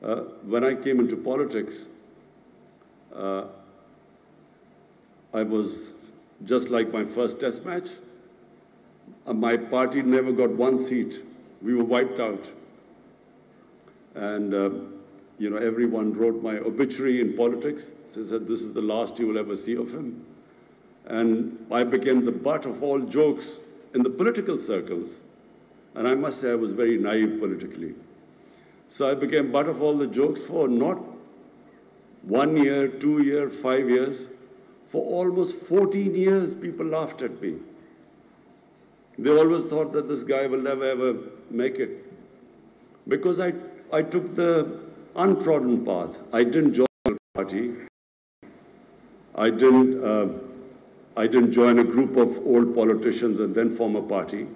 When I came into politics, uh, I was just like my first test match. My party never got one seat. We were wiped out. And, everyone wrote my obituary in politics. They said, this is the last you will ever see of him. And I became the butt of all jokes in the political circles. And I must say I was very naive politically. So I became butt of all the jokes for not 1 year, 2 years, 5 years. For almost 14 years, people laughed at me. They always thought that this guy will never, ever make it. Because I took the untrodden path. I didn't join a party. I didn't join a group of old politicians and then form a party.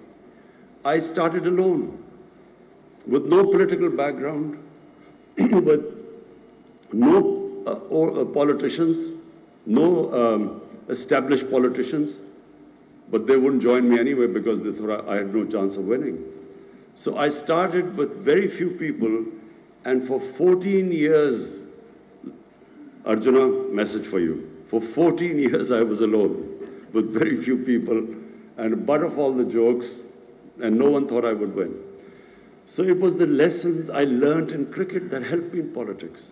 I started alone, with no political background, with no politicians, no established politicians, but they wouldn't join me anyway because they thought I had no chance of winning. So I started with very few people, and for 14 years, Arjuna, message for you. For 14 years I was alone, with very few people, and butt of all the jokes, and no one thought I would win. So it was the lessons I learned in cricket that helped me in politics.